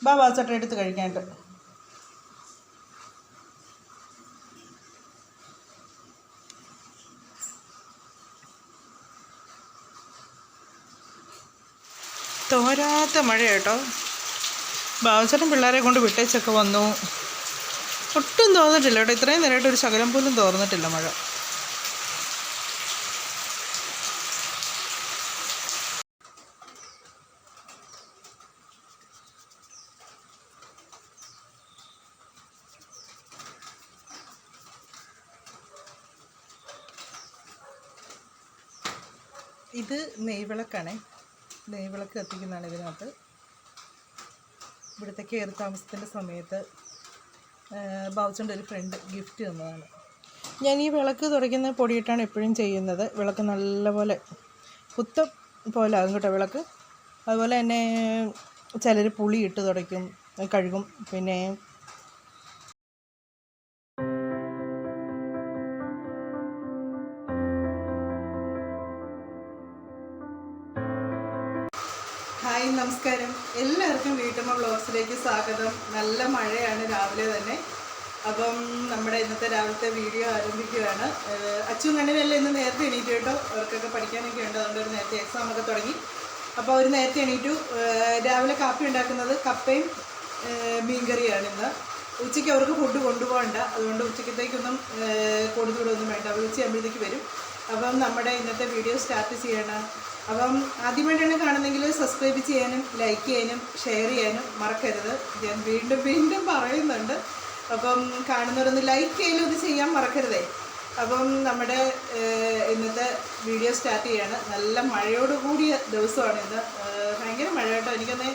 ബാബാച്ചട്ട എടുത്ത് കഴിക്കാണ്ട്. തോരാത്ത മഴ കേട്ടോ. ബാബാച്ചട്ടൻ പിള്ളേരെ കൊണ്ട് വിട്ടേച്ചൊക്കെ വന്നു. ഒട്ടും തോന്നിട്ടില്ല കേട്ടോ. ഇത്രയും നേരമായിട്ട് ഒരു ശകലം പോലും തോർന്നിട്ടില്ല മഴ. ഇത് നെയ്വിളക്കാണേ. നെയ്വിളക്ക് കത്തിക്കുന്നതാണ് ഇതിനകത്ത്. ഇവിടുത്തെ കയറി താമസത്തിൻ്റെ സമയത്ത് ബാബുച്ചൻ്റെ ഒരു ഫ്രണ്ട് ഗിഫ്റ്റ് തന്നതാണ്. ഞാൻ ഈ വിളക്ക് തുടയ്ക്കുന്ന പൊടിയിട്ടാണ് എപ്പോഴും ചെയ്യുന്നത്. വിളക്ക് നല്ലപോലെ കുത്തം പോലെ ആകും കേട്ടോ വിളക്ക്. അതുപോലെ തന്നെ ചിലർ പുളി ഇട്ട് തുടയ്ക്കും, കഴുകും. പിന്നെ ഹായ്, നമസ്കാരം. എല്ലാവർക്കും വീട്ടമ്മ വ്ളോഗ്സിലേക്ക് സ്വാഗതം. നല്ല മഴയാണ് രാവിലെ തന്നെ. അപ്പം നമ്മുടെ ഇന്നത്തെ രാവിലത്തെ വീഡിയോ ആരംഭിക്കുകയാണ്. അച്ഛനും കണ്ണിനെല്ലാം ഇന്ന് നേരത്തെ എണീറ്റു കേട്ടോ. അവർക്കൊക്കെ പഠിക്കാനൊക്കെ ഉണ്ട്, അതുകൊണ്ട് ഒരു നേരത്തെ എക്സാമൊക്കെ തുടങ്ങി. അപ്പോൾ അവർ നേരത്തെ എണീറ്റു. രാവിലെ കാപ്പി ഉണ്ടാക്കുന്നത് കപ്പയും മീൻകറിയാണ് ഇന്ന്. ഉച്ചയ്ക്ക് അവർക്ക് ഫുഡ് കൊണ്ടുപോകണ്ട, അതുകൊണ്ട് ഉച്ചക്കത്തേക്കൊന്നും കൊടുത്തുവിടൊന്നും വേണ്ട. അവർ ഉച്ചയാകുമ്പോഴത്തേക്ക് വരും. അപ്പം നമ്മുടെ ഇന്നത്തെ വീഡിയോ സ്റ്റാർട്ട് ചെയ്യണം. അപ്പം ആദ്യമായിട്ടാണ് കാണുന്നെങ്കിൽ സബ്സ്ക്രൈബ് ചെയ്യാനും ലൈക്ക് ചെയ്യാനും ഷെയർ ചെയ്യാനും മറക്കരുത്. ഞാൻ വീണ്ടും വീണ്ടും പറയുന്നുണ്ട്. അപ്പം കാണുന്നവരൊന്ന് ലൈക്ക് ചെയ്യാനും ഇത് ചെയ്യാൻ മറക്കരുതേ. അപ്പം നമ്മുടെ ഇന്നത്തെ വീഡിയോ സ്റ്റാർട്ട് ചെയ്യാണ്. നല്ല മഴയോട് കൂടിയ ദിവസമാണ് ഇന്ന്. ഭയങ്കര മഴ കേട്ടോ. എനിക്കൊന്ന്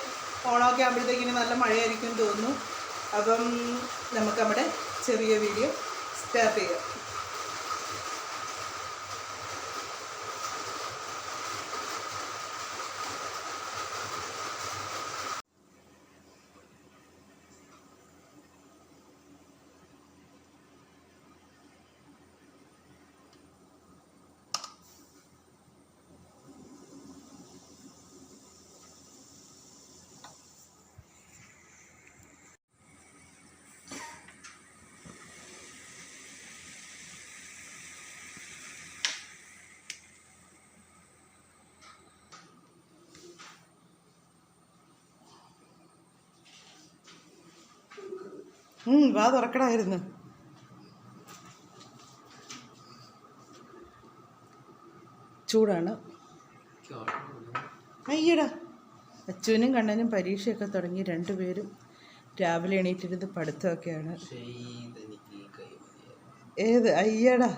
ഓണമൊക്കെ ആകുമ്പോഴത്തേക്കിന് നല്ല മഴയായിരിക്കും തോന്നുന്നു. അപ്പം നമുക്ക് നമ്മുടെ ചെറിയ വീഡിയോ സ്റ്റാർട്ട് ചെയ്യാം. വാ തുറക്കടായിരുന്നു. ചൂടാണ്. അയ്യടാ, അച്ഛനും കണ്ണനും പരീക്ഷയൊക്കെ തുടങ്ങി. രണ്ടുപേരും രാവിലെ എണീറ്റിരുന്ന് പഠിത്തമൊക്കെയാണ്. ഏത് അയ്യടാ,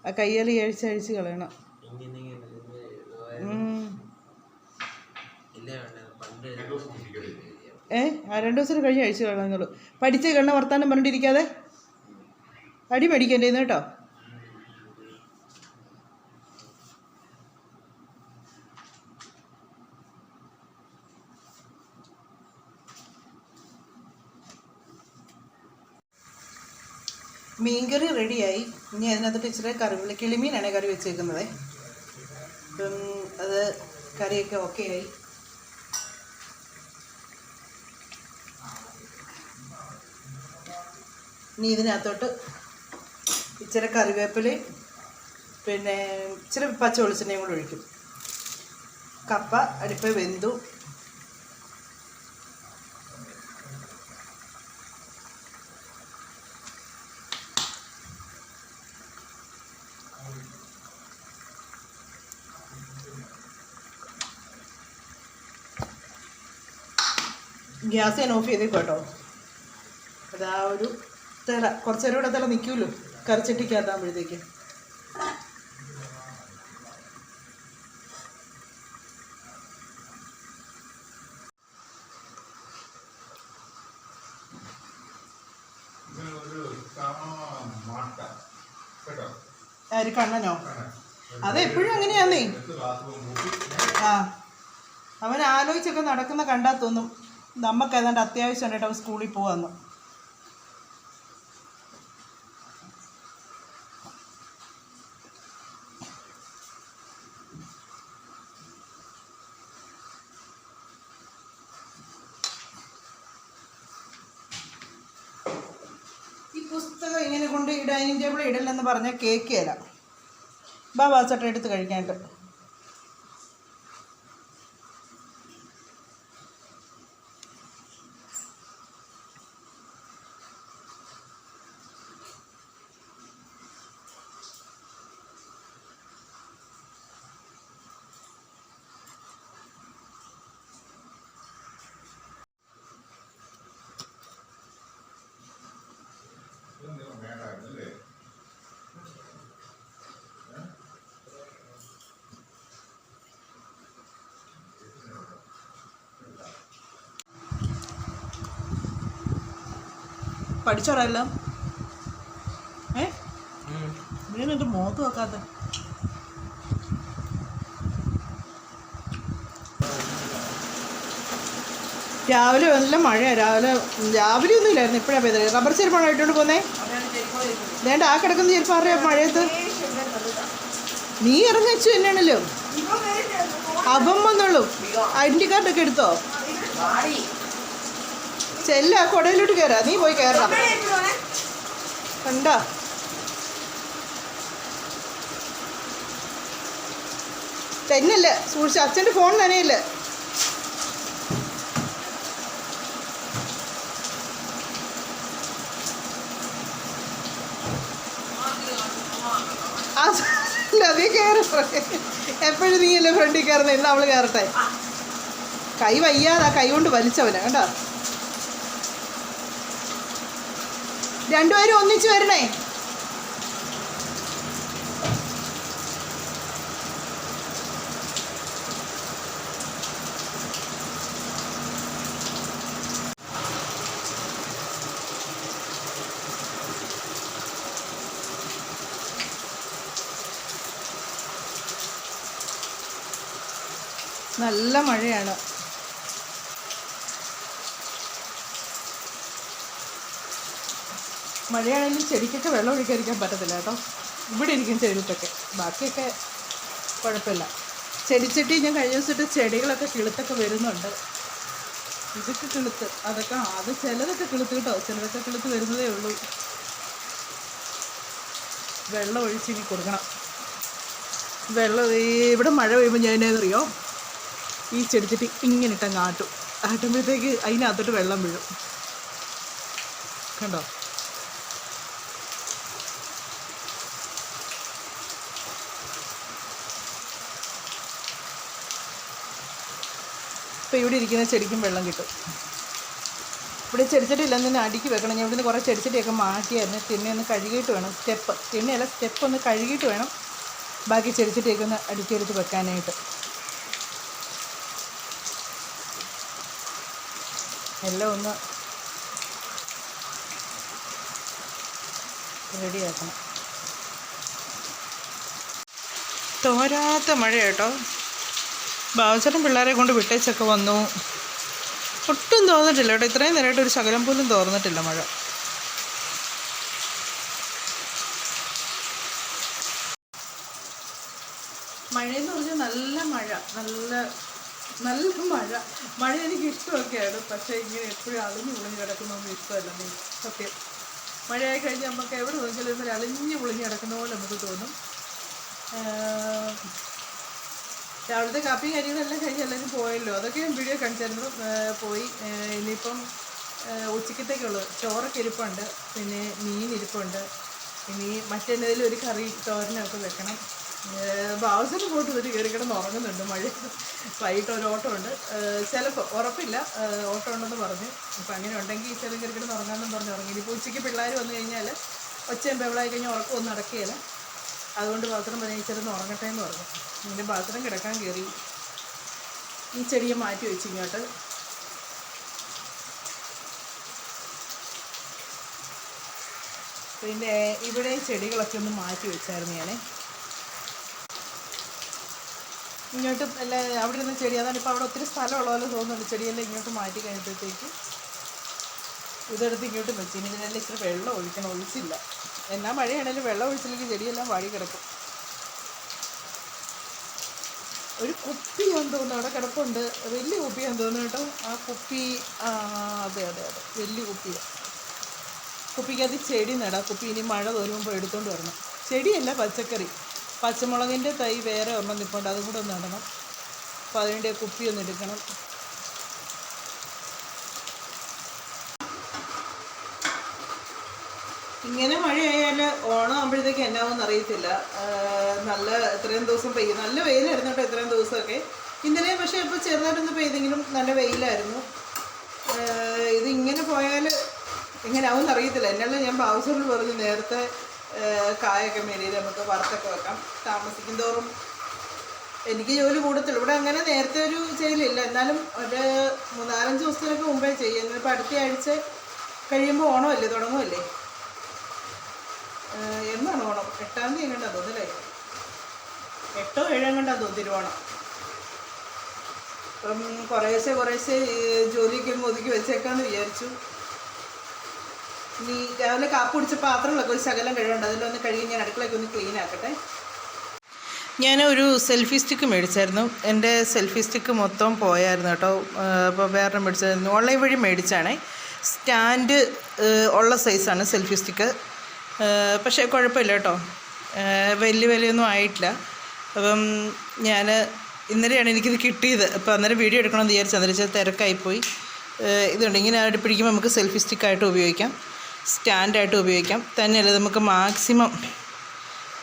ആ കയ്യാൽ അഴിച്ച് കളയണം. 2 ദിവസം കഴിഞ്ഞ് അഴിച്ച് കളയുന്നുള്ളൂ. പഠിച്ച കണ്ണ വർത്താനം പറഞ്ഞിട്ടിരിക്കാതെ അടി പഠിക്കേണ്ടേന്ന് കേട്ടോ. മീൻകറി റെഡിയായി. ഇനി അതിനകത്ത് ഇച്ചിരി കറിവേപ്പില, കിളിമീനാണ് കറി വെച്ചേക്കുന്നത്. അപ്പം അത് കറിയൊക്കെ ഓക്കെ ആയി. ഇനി ഇതിനകത്തോട്ട് ഇച്ചിരി കറിവേപ്പിലയും പിന്നെ ഇച്ചിരി പച്ച വെളിച്ചെണ്ണയും കൂടെ ഒഴിക്കും. കപ്പ അടുപ്പ് വെന്തു. ഗ്യാസ് ഞാൻ ഓഫ് ചെയ്തേക്കും കേട്ടോ. അതാ ഒരു തിള കുറച്ച് നേരം കൂടെ തിള നിൽക്കുമല്ലോ കറിച്ചട്ടിക്കകത്താകുമ്പോഴത്തേക്ക്. ആര് കണ്ണനോ? അതെപ്പോഴും അങ്ങനെയാന്നേ. അവൻ ആലോചിച്ചൊക്കെ നടക്കുന്ന കണ്ടാൽ തോന്നും നമുക്ക് ഏതാണ്ട് അത്യാവശ്യമായിട്ട് അവൻ സ്കൂളിൽ പോകാമെന്ന്. പുസ്തകം ഇങ്ങനെ കൊണ്ട് ഈ ഡൈനിങ് ടേബിൾ ഇടലെന്ന് പറഞ്ഞാൽ കേൾക്കുകയില്ല. ബാബാ ചട്ട എടുത്ത് കഴിക്കാനായിട്ട്. പഠിച്ചോടാ എല്ലാം? നീനെൻ്റെ മുഖത്ത് വെക്കാത്ത രാവിലെ നല്ല മഴയാണ്. രാവിലെ ഒന്നും ഇല്ലായിരുന്നു, ഇപ്പോഴാണ് പെയ്തത്. റബ്ബർ ചെരുപ്പാണോ ഇട്ടുകൊണ്ട് പോന്നേ? വേണ്ട, ആ കിടക്കുന്ന ചെരുപ്പ് അറിയാം മഴയത്ത്. നീ ഇറങ്ങിച്ചു തന്നെയാണല്ലോ. അപ്പം വന്നോളൂ. ഐഡൻറ്റി കാർഡൊക്കെ എടുത്തോ? ചെല്ല, കുടയിലോട്ട് കയറാ. നീ പോയി കയറാം. കണ്ടോ? തന്നെയല്ലേ സൂക്ഷിച്ച്. അച്ഛൻ്റെ ഫോൺ നനയല്ലേ? നീ കയറി. എപ്പോഴും നീയല്ലേ ഫ്രണ്ടിൽ കയറുന്നത്? ഇന്ന് അവള് കയറട്ടെ. കൈ വയ്യാതാ, കൈ കൊണ്ട് വലിച്ചവനാ. കേട്ടോ, രണ്ടുപേരും ഒന്നിച്ച് വരണേ. നല്ല മഴയാണ്. മഴയാണെങ്കിലും ചെടിക്കൊക്കെ വെള്ളം ഒഴിക്കാതിരിക്കാൻ പറ്റത്തില്ല കേട്ടോ. ഇവിടെ ഇരിക്കും ചെടിത്തൊക്കെ, ബാക്കിയൊക്കെ കുഴപ്പമില്ല. ചെടിച്ചട്ടി ഞാൻ കഴിഞ്ഞ ദിവസത്തെ ചെടികളൊക്കെ കിളുത്തൊക്കെ വരുന്നുണ്ട്. ഇതൊക്കെ കിളുത്ത്, അതൊക്കെ അത് ചിലതൊക്കെ കിളുത്ത് കേട്ടോ, ചിലതൊക്കെ കിളുത്ത് വരുന്നതേ ഉള്ളൂ. വെള്ളം ഒഴിച്ചിനി കൊടുക്കണം. വെള്ളം ഇവിടെ മഴ പെയ്യുമ്പോൾ ഞാൻ എന്നറിയോ, ഈ ചെടിച്ചട്ടി ഇങ്ങനെ ഇട്ടങ്ങ് ആട്ടുമ്പോഴത്തേക്ക് അതിനകത്തോട്ട് വെള്ളം വീഴും. കണ്ടോ? ഇപ്പോൾ ഇവിടെ ഇരിക്കുന്ന ചെടിക്കും വെള്ളം കിട്ടും. ഇവിടെ ചെടിച്ചട്ടി ഇല്ലെന്ന് തന്നെ അടുക്കി വെക്കണം. ഞാൻ ഇവിടുന്ന് കുറേ ചെടിച്ചട്ടിയൊക്കെ മാറ്റിയായിരുന്നു. തിണ്ണ ഒന്ന് കഴുകിയിട്ട് വേണം, തിണ്ണയല്ല സ്റ്റെപ്പ് ഒന്ന് കഴുകിയിട്ട് വേണം ബാക്കി ചെടിച്ചട്ടിയൊക്കെ ഒന്ന് അടുക്കിയെടുത്ത് വെക്കാനായിട്ട്. എല്ലാം ഒന്ന് റെഡിയാക്കണം. തോരാത്ത മഴ കേട്ടോ. ബാബുച്ചേട്ടൻ പിള്ളേരെ കൊണ്ട് വിട്ടേച്ചൊക്കെ വന്നു. ഒട്ടും തോന്നിട്ടില്ല കേട്ടോ. ഇത്രയും നേരമായിട്ട് ഒരു ശകലം പോലും തോർന്നിട്ടില്ല മഴ. മഴയെന്ന് പറഞ്ഞാൽ നല്ല മഴ, നല്ല മഴ എനിക്ക് ഇഷ്ടമൊക്കെയാണ്. പക്ഷേ ഇങ്ങനെ എപ്പോഴും അളിഞ്ഞു പൊളിഞ്ഞ് കിടക്കുന്നതൊന്നും ഇഷ്ടമല്ല. സത്യം, മഴയായി കഴിഞ്ഞാൽ നമുക്ക് എവിടെ നോക്കിയാലും ഇന്നലെ അളിഞ്ഞു പൊളിഞ്ഞ് കിടക്കുന്ന പോലെ നമുക്ക് തോന്നും. രാവിലത്തെ കാപ്പിയും കരികളെല്ലാം കഴിഞ്ഞ് എല്ലാവരും പോയല്ലോ. അതൊക്കെ ഞാൻ വീഡിയോ കാണിച്ചായിരുന്നു. പോയി. ഇനിയിപ്പം ഉച്ചക്കത്തേക്കുള്ളത് ചോറൊക്കെ ഇരിപ്പുണ്ട്, പിന്നെ മീൻ ഇരിപ്പുണ്ട്, ഇനി മറ്റെന്തെങ്കിലും ഒരു കറി തോരനൊക്കെ വെക്കണം. ബാബുച്ചേട്ടൻ പോയിട്ട് ഒരു കയറി കിടന്ന് ഉറങ്ങുന്നുണ്ട്. മഴ വൈകിട്ട് ഒരു ഓട്ടം ഉണ്ട്, ചിലപ്പോൾ ഉറപ്പില്ല, ഓട്ടം ഉണ്ടെന്ന് പറഞ്ഞു. അപ്പം അങ്ങനെ ഉണ്ടെങ്കിൽ ചില കയറി കിടന്ന് ഉറങ്ങാമെന്നും പറഞ്ഞ് ഉറങ്ങി. ഇപ്പോൾ ഉച്ചയ്ക്ക് പിള്ളേർ വന്നു കഴിഞ്ഞാൽ ഒച്ചയും ബഹളമായി കഴിഞ്ഞാൽ ഉറക്കമൊന്നും നടക്കുകയില്ല. അതുകൊണ്ട് ബാത്റൂം പറഞ്ഞിരുന്ന് ഉറങ്ങട്ടെ എന്ന് പറഞ്ഞു. എൻ്റെ ബാത്റൂം കിടക്കാൻ കയറി. ഈ ചെടിയെ മാറ്റി വെച്ച് ഇങ്ങോട്ട്. പിന്നെ ഇവിടെ ചെടികളൊക്കെ ഒന്ന് മാറ്റി വെച്ചായിരുന്നു ഞാൻ. ഇങ്ങോട്ട് അല്ല, അവിടെ ഇരുന്ന ചെടി, അതാണ് ഇപ്പോൾ അവിടെ ഒത്തിരി സ്ഥലമുള്ള പോലെ തോന്നുന്നുണ്ട്. ചെടിയെല്ലാം ഇങ്ങോട്ട് മാറ്റി കഴിഞ്ഞപ്പോഴത്തേക്ക് ഇതെടുത്ത് ഇങ്ങോട്ട് വെച്ച്. ഇനി ഇതിനെല്ലാം ഇച്ചിരി വെള്ളം ഒഴിക്കണം. ഒഴിച്ചില്ല. എന്നാ മഴയാണെങ്കിലും വെള്ളം ഒഴിച്ചില്ലെങ്കിൽ ചെടിയെല്ലാം വാടി കിടക്കും. ഒരു കുപ്പിയാന്ന് തോന്നുന്നു അവിടെ കിടപ്പുണ്ട്. വലിയ കുപ്പിയാന്ന് തോന്നുന്നു കേട്ടോ. ആ കുപ്പി, അതെ വലിയ കുപ്പിയാണ്. കുപ്പിക്കകത്ത് ചെടി നടാം. കുപ്പി ഇനി മഴ തോരുമ്പോൾ എടുത്തുകൊണ്ട് വരണം. ചെടിയല്ല, പച്ചക്കറി. പച്ചമുളകിൻ്റെ തൈ വേറെ ഒരെണ്ണം നിൽപ്പുണ്ട്, അതും കൂടെ ഒന്ന് നടണം. അപ്പോൾ അതിൻ്റെ കുപ്പി ഒന്ന് എടുക്കണം. ഇങ്ങനെ മഴയായാൽ ഓണം ആകുമ്പോഴത്തേക്ക് എന്നാവെന്ന് അറിയത്തില്ല. നല്ല ഇത്രയും ദിവസം പെയ്യും, നല്ല വെയിലായിരുന്നു കേട്ടോ ഇത്രയും ദിവസമൊക്കെ. ഇന്നലെ പക്ഷേ ഇപ്പോൾ ചെറുതായിട്ടൊന്ന് പെയ്തെങ്കിലും നല്ല വെയിലായിരുന്നു. ഇത് ഇങ്ങനെ പോയാൽ എങ്ങനെ ആവുമെന്ന് അറിയത്തില്ല. എന്നാലും ഞാൻ ബാബുസോട് പറഞ്ഞു നേരത്തെ കായൊക്കെ മേടിയിൽ നമുക്ക് വറുത്തൊക്കെ വെക്കാം. താമസിക്കും തോറും എനിക്ക് ജോലി കൂടത്തില്ല. ഇവിടെ അങ്ങനെ നേരത്തെ ഒരു ചെയ്യലില്ല, എന്നാലും ഒരു 4-5 ദിവസത്തിനൊക്കെ മുമ്പേ ചെയ്യുന്നത്. ഇപ്പോൾ അടുത്ത ആഴ്ച കഴിയുമ്പോൾ ഓണമല്ലേ, തുടങ്ങുമല്ലേ. എന്നാണ് ഓണം? 8-ാം തീയതി എങ്ങാണ്ടാ തോന്നുന്നല്ലേ, 8-ഓ 7-ഓ എങ്ങാണ്ടാ തോന്നുന്നു തിരുവോണം. അപ്പം കുറേശ്ശെ ജോലിക്ക് ഒതുക്കി വെച്ചേക്കാന്ന് വിചാരിച്ചു. ഇനി രാവിലെ കാപ്പ് കുടിച്ച പാത്രങ്ങളൊക്കെ ഒരു ശകലം കഴുകുന്നുണ്ട്, അതിലൊന്ന് കഴുകി ഞാൻ അടുക്കളയൊക്കെ ഒന്ന് ക്ലീൻ ആക്കട്ടെ. ഞാൻ ഒരു സെൽഫി സ്റ്റിക്ക് മേടിച്ചായിരുന്നു. എൻ്റെ സെൽഫി സ്റ്റിക്ക് മൊത്തം പോയായിരുന്നു കേട്ടോ. അപ്പോൾ വേറെ മേടിച്ചായിരുന്നു, ഓൺലൈൻ വഴി മേടിച്ചാണേ. സ്റ്റാൻഡ് ഉള്ള സൈസാണ് സെൽഫി സ്റ്റിക്ക്. പക്ഷേ കുഴപ്പമില്ല കേട്ടോ, വലിയ വിലയൊന്നും ആയിട്ടില്ല. അപ്പം ഞാൻ ഇന്നലെയാണ് എനിക്കിത് കിട്ടിയത്. അപ്പോൾ അന്നേരം വീഡിയോ എടുക്കണമെന്ന് വിചാരിച്ചു, അന്നേരം തിരക്കായിപ്പോയി. ഇതുണ്ട്, ഇങ്ങനെ ആയിട്ട് പിടിക്കുമ്പോൾ നമുക്ക് സെൽഫി സ്റ്റിക്കായിട്ട് ഉപയോഗിക്കാം, സ്റ്റാൻഡായിട്ട് ഉപയോഗിക്കാം. തന്നെയല്ല നമുക്ക് മാക്സിമം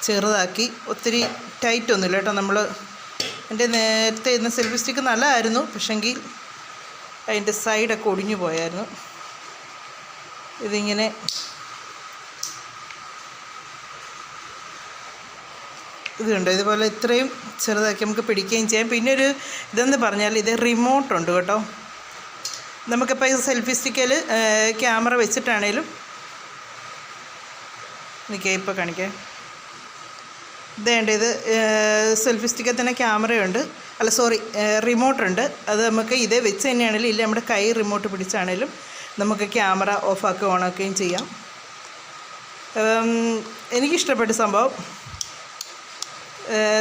ചെറുതാക്കി, ഒത്തിരി ടൈറ്റ് ഒന്നുമില്ല കേട്ടോ. എൻ്റെ നേരത്തെ ഇന്ന് സെൽഫി സ്റ്റിക്ക് നല്ലതായിരുന്നു, പക്ഷെങ്കിൽ അതിൻ്റെ സൈഡൊക്കെ ഒടിഞ്ഞു പോയായിരുന്നു. ഇതിങ്ങനെ ഇതുണ്ട്, ഇതുപോലെ ഇത്രയും ചെറുതാക്കി നമുക്ക് പിടിക്കുകയും ചെയ്യാം. പിന്നെ ഒരു ഇതെന്ന് പറഞ്ഞാൽ ഇത് റിമോട്ടുണ്ട് കേട്ടോ. നമുക്കിപ്പോൾ ഈ സെൽഫി സ്റ്റിക്കിൽ ക്യാമറ വെച്ചിട്ടാണേലും എനിക്ക് ഇപ്പോൾ കാണിക്കാം. ഇതേണ്ട, ഇത് സെൽഫി സ്റ്റിക്കിൽ തന്നെ ക്യാമറയുണ്ട്, അല്ല സോറി റിമോട്ടുണ്ട്. അത് നമുക്ക് ഇതേ വെച്ച് തന്നെയാണെങ്കിലും ഇല്ല നമ്മുടെ കൈ റിമോട്ട് പിടിച്ചാണേലും നമുക്ക് ക്യാമറ ഓഫാക്കി ഓണാക്കുകയും ചെയ്യാം. എനിക്കിഷ്ടപ്പെട്ട സംഭവം.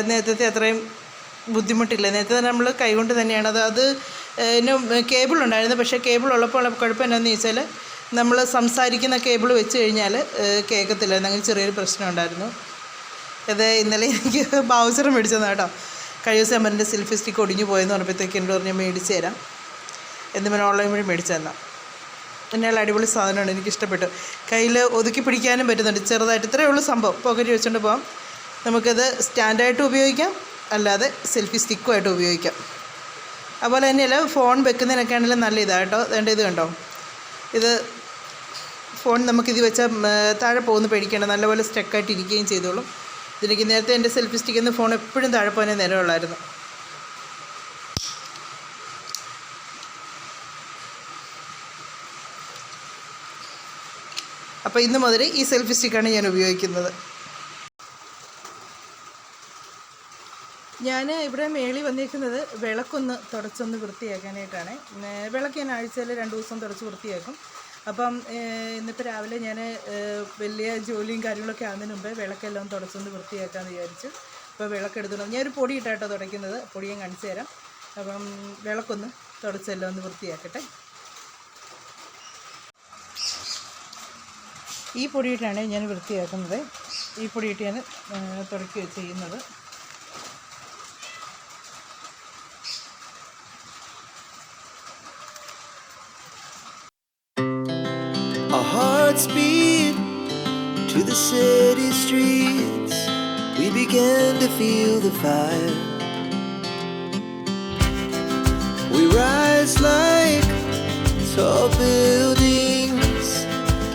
നേരത്തെ അത്രയും ബുദ്ധിമുട്ടില്ല. നേരത്തെ നമ്മൾ കൈകൊണ്ട് തന്നെയാണ് അത് കേബിൾ ഉണ്ടായിരുന്നു. പക്ഷേ കേബിൾ ഉള്ളപ്പോൾ കുഴപ്പം എന്താണെന്ന് ചോദിച്ചാൽ നമ്മൾ സംസാരിക്കുന്ന കേബിൾ വെച്ച് കഴിഞ്ഞാൽ കേൾക്കത്തില്ല, എന്തെങ്കിലും ചെറിയൊരു പ്രശ്നം ഉണ്ടായിരുന്നു. ഇത് ഇന്നലെ എനിക്ക് ബൗസർ മേടിച്ചതാണ് കേട്ടോ. കഴിഞ്ഞ ദിവസം എൻ്റെ സെൽഫി സ്റ്റിക്ക് ഒടിഞ്ഞു പോയെന്ന് പറഞ്ഞപ്പോഴത്തേക്ക് എന്നോട് പറഞ്ഞ് മേടിച്ച് തരാം എന്ന് ഞാൻ ഓൺലൈൻ വഴി മേടിച്ചു തന്നാൽ. എന്നാൽ അടിപൊളി സാധനമാണ്, എനിക്കിഷ്ടപ്പെട്ടു. കയ്യിൽ ഒതുക്കി പിടിക്കാനും പറ്റുന്നുണ്ട് ചെറുതായിട്ട്. ഇത്രയേ ഉള്ളൂ സംഭവം. പോക്കറ്റ് വെച്ചുകൊണ്ട് പോകാം. നമുക്കത് സ്റ്റാൻഡായിട്ട് ഉപയോഗിക്കാം, അല്ലാതെ സെൽഫി സ്റ്റിക്കുമായിട്ട് ഉപയോഗിക്കാം. അതുപോലെ തന്നെയല്ല ഫോൺ വെക്കുന്നതിനൊക്കെ ആണെങ്കിലും നല്ല ഇതാണ് കേട്ടോ. വേണ്ട ഇത് കണ്ടോ, ഇത് ഫോൺ നമുക്കിത് വെച്ചാൽ താഴെ പോകുന്ന പേടിക്കേണ്ട, നല്ലപോലെ സ്റ്റക്കായിട്ട് ഇരിക്കുകയും ചെയ്തോളും. ഇതിലേക്ക് നേരത്തെ എൻ്റെ സെൽഫി സ്റ്റിക്കിൽ നിന്ന് ഫോൺ എപ്പോഴും താഴെ പോകാനേ നേരമുള്ളായിരുന്നു. അപ്പോൾ ഇന്ന് മുതൽ ഈ സെൽഫി സ്റ്റിക്കാണ് ഞാൻ ഉപയോഗിക്കുന്നത്. ഞാൻ ഇവിടെ മേളിൽ വന്നിരിക്കുന്നത് വിളക്കൊന്ന് തുടച്ചൊന്ന് വൃത്തിയാക്കാനായിട്ടാണ്. വിളക്ക് ഞാൻ ആഴ്ചയിൽ 2 ദിവസം തുടച്ച് വൃത്തിയാക്കും. അപ്പം ഇന്നിപ്പോൾ രാവിലെ ഞാൻ വലിയ ജോലിയും കാര്യങ്ങളൊക്കെ ആകുന്നതിന് മുമ്പേ വിളക്കെല്ലാം തുടച്ചൊന്ന് വൃത്തിയാക്കാമെന്ന് വിചാരിച്ചു. അപ്പോൾ വിളക്കെടുത്തോളാം. ഞാനൊരു പൊടി ഇട്ടാട്ടോ തുടയ്ക്കുന്നത്, പൊടി ഞാൻ കാണിച്ചു തരാം. അപ്പം വിളക്കൊന്ന് തുടച്ചെല്ലാം ഒന്ന് വൃത്തിയാക്കട്ടെ. ഈ പൊടിയിട്ടാണ് ഞാൻ വൃത്തിയാക്കുന്നത്. ഈ പൊടിയിട്ട് ഞാൻ തുടയ്ക്കുകയാണ് ചെയ്യുന്നത്. Our hearts beat to the city streets. We began to feel the fire. We rise like tall buildings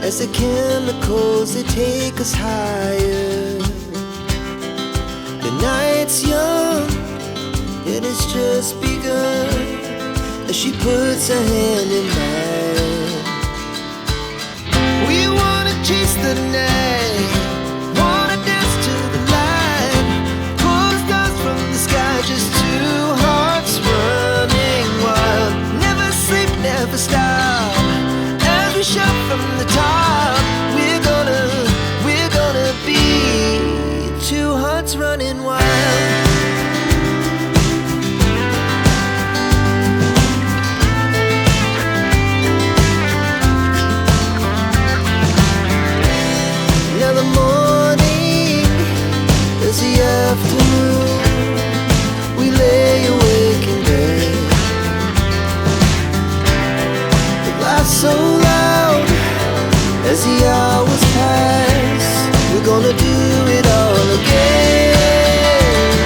as the chemicals, they take us higher. The night's young and it's just begun as she puts her hand in mine. We wanna chase the night, wanna dance to the light, pull stars from the sky, just 2 hearts running wild. Never sleep, never stop, as we shout from the top. We're gonna be 2 hearts running wild. laugh so loud as the hours pass. We're gonna do it all again.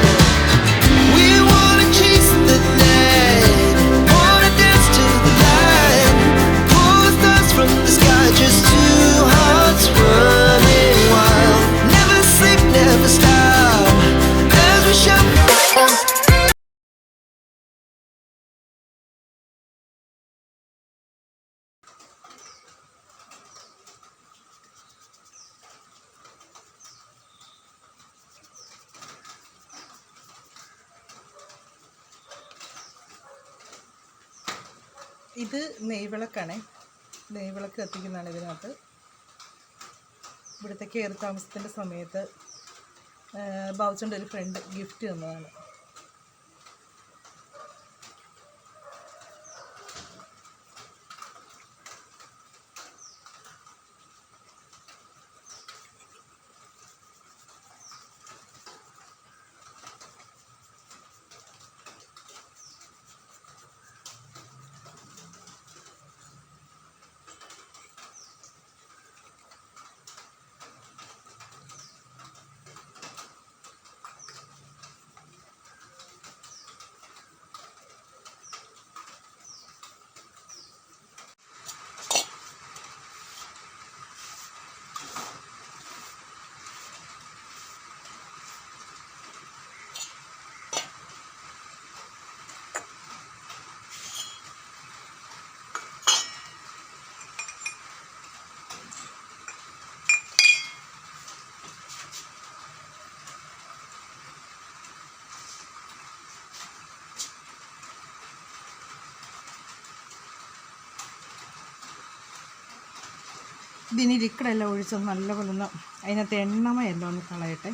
We wanna chase the night, wanna dance to the light, pull stars from the sky, just two hearts running wild. Never sleep, never stop as we shout. ഇത് നെയ്വിളക്കാണ്. നെയ്വിളക്ക് കത്തിക്കുന്നതാണ് ഇതിനകത്ത്. ഇവിടുത്തെ കയറി താമസത്തിൻ്റെ സമയത്ത് ബാബുച്ചൻ്റെ ഒരു friend gift തന്നതാണ്. ഇതിനി ലിക്വിഡെല്ലാം ഒഴിച്ചത് നല്ലപോലെ ഒന്ന് അതിനകത്ത് എണ്ണമയെല്ലാം ഒന്ന് കളയട്ടെ.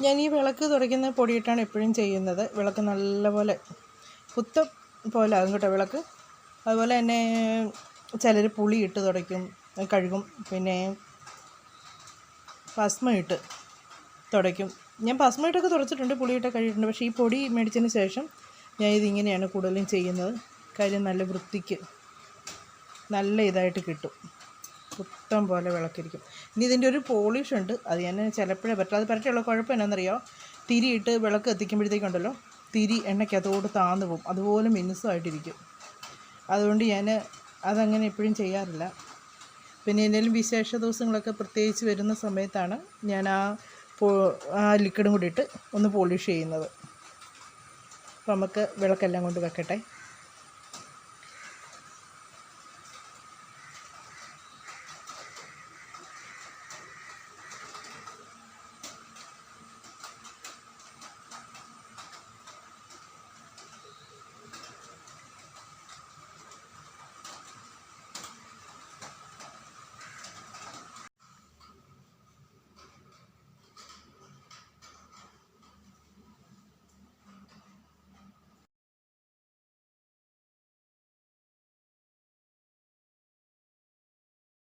ഞാൻ ഈ വിളക്ക് തുടയ്ക്കുന്ന പൊടിയിട്ടാണ് എപ്പോഴും ചെയ്യുന്നത്. വിളക്ക് നല്ലപോലെ കുത്തം പോലെ ആകും കേട്ടോ വിളക്ക്. അതുപോലെ തന്നെ ചിലർ പുളി ഇട്ട് തുടയ്ക്കും, കഴുകും, പിന്നെ ഭസ്മ ഇട്ട് തുടയ്ക്കും. ഞാൻ ഭസ്മ ഇട്ടൊക്കെ തുടച്ചിട്ടുണ്ട്, പുളിയിട്ട് കഴുകിയിട്ടുണ്ട്. പക്ഷേ ഈ പൊടി മേടിച്ചതിന് ശേഷം ഞാൻ ഇതിങ്ങനെയാണ് കൂടുതലും ചെയ്യുന്നത്. കാര്യം നല്ല വൃത്തിക്ക് നല്ല ഇതായിട്ട് കിട്ടും, കുത്തം പോലെ വിളക്കിരിക്കും. ഇനി ഇതിൻ്റെ ഒരു പോളിഷ് ഉണ്ട്, അത് ഞാൻ ചിലപ്പോഴേ പറ്റും. അത് പറ്റിയുള്ള കുഴപ്പം എന്നാണെന്നറിയോ, തിരിയിട്ട് വിളക്ക് എത്തിക്കുമ്പോഴത്തേക്കുണ്ടല്ലോ തിരി എണ്ണയ്ക്കകത്തോട് താന്നു പോകും, അതുപോലെ മിനുസമായിട്ടിരിക്കും. അതുകൊണ്ട് ഞാൻ അതങ്ങനെ എപ്പോഴും ചെയ്യാറില്ല. പിന്നെ എന്തെങ്കിലും വിശേഷ ദിവസങ്ങളൊക്കെ പ്രത്യേകിച്ച് വരുന്ന സമയത്താണ് ഞാൻ ആ ലിക്വിഡും കൂടി ഇട്ട് ഒന്ന് പോളിഷ് ചെയ്യുന്നത്. അപ്പോൾ നമുക്ക് വിളക്കെല്ലാം കൊണ്ട് വെക്കട്ടെ.